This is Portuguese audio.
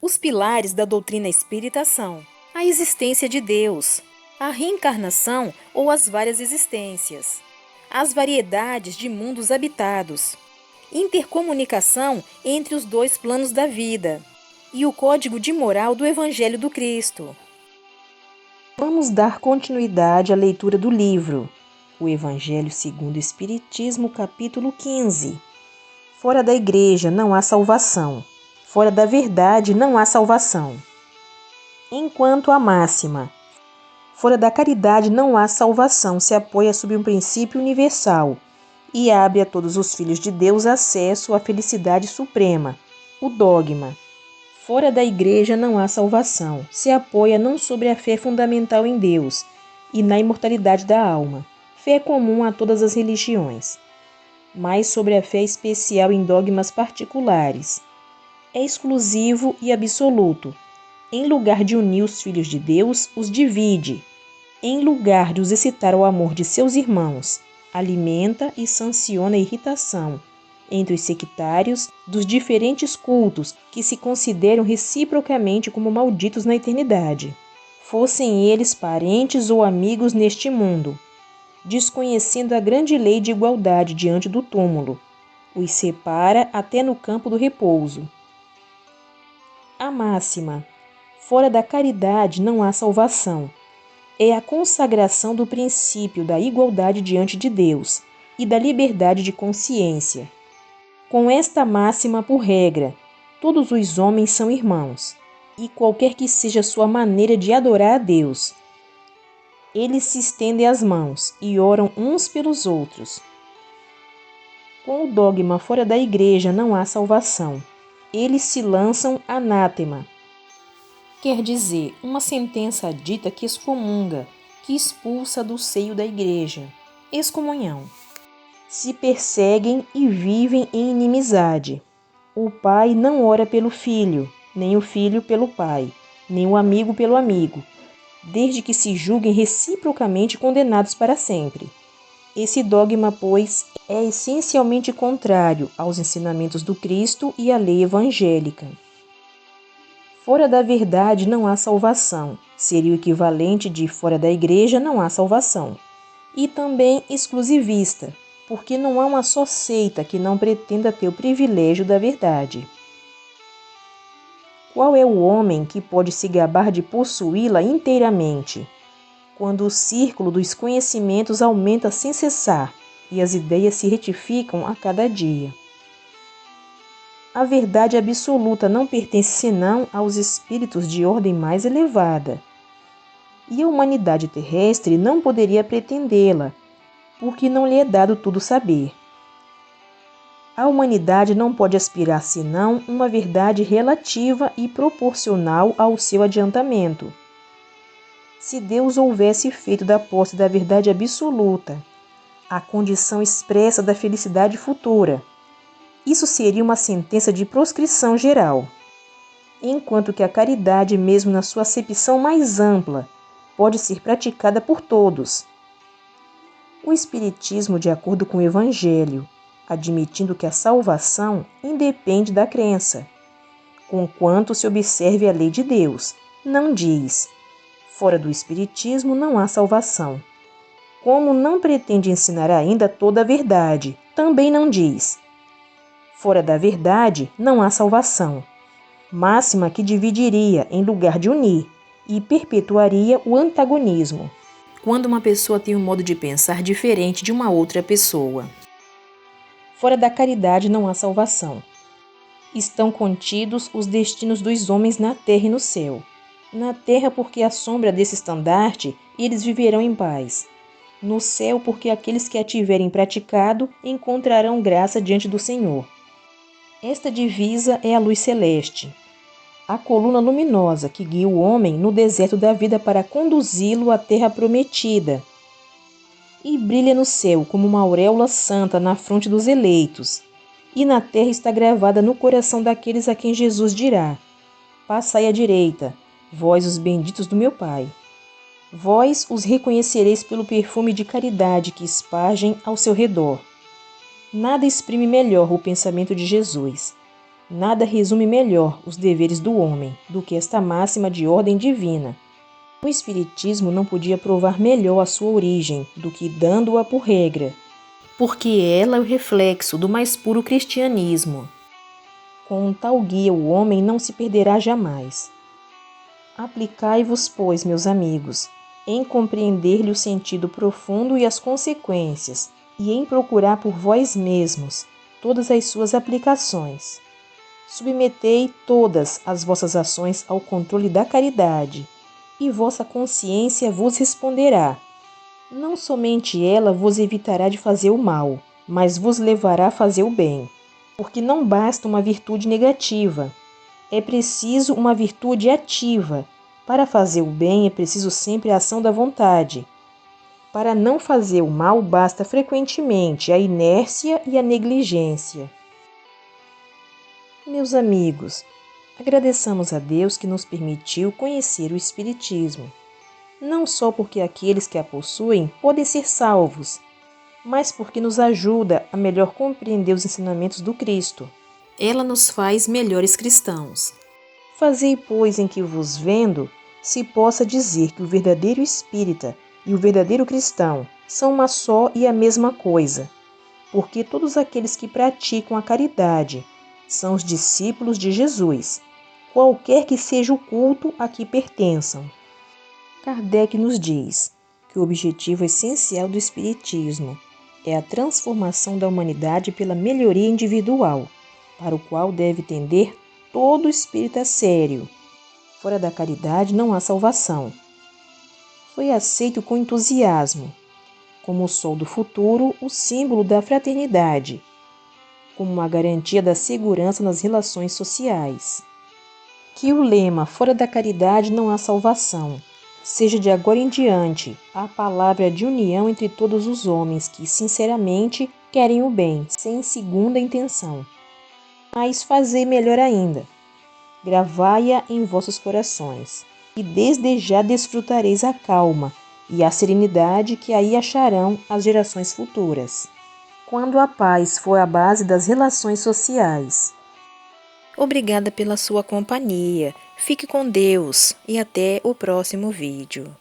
Os pilares da doutrina espírita são a existência de Deus, a reencarnação ou as várias existências, as variedades de mundos habitados, intercomunicação entre os dois planos da vida e o código de moral do Evangelho do Cristo. Vamos dar continuidade à leitura do livro, o Evangelho segundo o Espiritismo, capítulo 15. Fora da igreja não há salvação. Fora da verdade não há salvação. Enquanto a máxima, fora da caridade não há salvação, se apoia sobre um princípio universal e abre a todos os filhos de Deus acesso à felicidade suprema, o dogma. Fora da igreja não há salvação, se apoia não sobre a fé fundamental em Deus e na imortalidade da alma, fé comum a todas as religiões, mas sobre a fé especial em dogmas particulares. É exclusivo e absoluto. Em lugar de unir os filhos de Deus, os divide. Em lugar de os excitar ao amor de seus irmãos, alimenta e sanciona a irritação entre os sectários dos diferentes cultos que se consideram reciprocamente como malditos na eternidade, fossem eles parentes ou amigos neste mundo, desconhecendo a grande lei de igualdade diante do túmulo, os separa até no campo do repouso. A máxima, fora da caridade não há salvação, é a consagração do princípio da igualdade diante de Deus e da liberdade de consciência. Com esta máxima por regra, todos os homens são irmãos, e qualquer que seja sua maneira de adorar a Deus, eles se estendem as mãos e oram uns pelos outros. Com o dogma fora da igreja não há salvação. Eles se lançam anátema. Quer dizer, uma sentença dita que excomunga, que expulsa do seio da igreja. Excomunhão. Se perseguem e vivem em inimizade. O pai não ora pelo filho, nem o filho pelo pai, nem o amigo pelo amigo, desde que se julguem reciprocamente condenados para sempre. Esse dogma, pois, é essencialmente contrário aos ensinamentos do Cristo e à lei evangélica. Fora da verdade não há salvação, seria o equivalente de fora da igreja não há salvação. E também exclusivista, porque não há uma só seita que não pretenda ter o privilégio da verdade. Qual é o homem que pode se gabar de possuí-la inteiramente, quando o círculo dos conhecimentos aumenta sem cessar e as ideias se retificam a cada dia? A verdade absoluta não pertence senão aos espíritos de ordem mais elevada, e a humanidade terrestre não poderia pretendê-la, porque não lhe é dado tudo saber. A humanidade não pode aspirar senão uma verdade relativa e proporcional ao seu adiantamento. Se Deus houvesse feito da posse da verdade absoluta a condição expressa da felicidade futura, isso seria uma sentença de proscrição geral, enquanto que a caridade, mesmo na sua acepção mais ampla, pode ser praticada por todos. O Espiritismo, de acordo com o Evangelho, admitindo que a salvação independe da crença, conquanto se observe a lei de Deus, não diz: fora do Espiritismo não há salvação. Como não pretende ensinar ainda toda a verdade, também não diz: fora da verdade não há salvação. Máxima que dividiria em lugar de unir e perpetuaria o antagonismo. Quando uma pessoa tem um modo de pensar diferente de uma outra pessoa. Fora da caridade não há salvação. Estão contidos os destinos dos homens na terra e no céu. Na terra, porque à sombra desse estandarte eles viverão em paz. No céu, porque aqueles que a tiverem praticado encontrarão graça diante do Senhor. Esta divisa é a luz celeste, a coluna luminosa que guia o homem no deserto da vida para conduzi-lo à terra prometida, e brilha no céu como uma auréola santa na fronte dos eleitos, e na terra está gravada no coração daqueles a quem Jesus dirá: passai à direita, vós os benditos do meu Pai. Vós os reconhecereis pelo perfume de caridade que espargem ao seu redor. Nada exprime melhor o pensamento de Jesus. Nada resume melhor os deveres do homem do que esta máxima de ordem divina. O Espiritismo não podia provar melhor a sua origem do que dando-a por regra, porque ela é o reflexo do mais puro cristianismo. Com um tal guia o homem não se perderá jamais. Aplicai-vos, pois, meus amigos, em compreender-lhe o sentido profundo e as consequências, e em procurar por vós mesmos todas as suas aplicações. Submetei todas as vossas ações ao controle da caridade, e vossa consciência vos responderá. Não somente ela vos evitará de fazer o mal, mas vos levará a fazer o bem. Porque não basta uma virtude negativa, é preciso uma virtude ativa. Para fazer o bem é preciso sempre a ação da vontade. Para não fazer o mal basta frequentemente a inércia e a negligência. Meus amigos, agradeçamos a Deus que nos permitiu conhecer o Espiritismo, não só porque aqueles que a possuem podem ser salvos, mas porque nos ajuda a melhor compreender os ensinamentos do Cristo. Ela nos faz melhores cristãos. Fazei, pois, em que vos vendo, se possa dizer que o verdadeiro espírita e o verdadeiro cristão são uma só e a mesma coisa, porque todos aqueles que praticam a caridade são os discípulos de Jesus, qualquer que seja o culto a que pertençam. Kardec nos diz que o objetivo essencial do Espiritismo é a transformação da humanidade pela melhoria individual, para o qual deve tender todo espírita sério. Fora da caridade não há salvação. Foi aceito com entusiasmo, como o sol do futuro, o símbolo da fraternidade, como uma garantia da segurança nas relações sociais. Que o lema "fora da caridade não há salvação" seja de agora em diante a palavra de união entre todos os homens que sinceramente querem o bem, sem segunda intenção. Mas fazei melhor ainda, gravai-a em vossos corações, e desde já desfrutareis a calma e a serenidade que aí acharão as gerações futuras, quando a paz for a base das relações sociais. Obrigada pela sua companhia. Fique com Deus e até o próximo vídeo.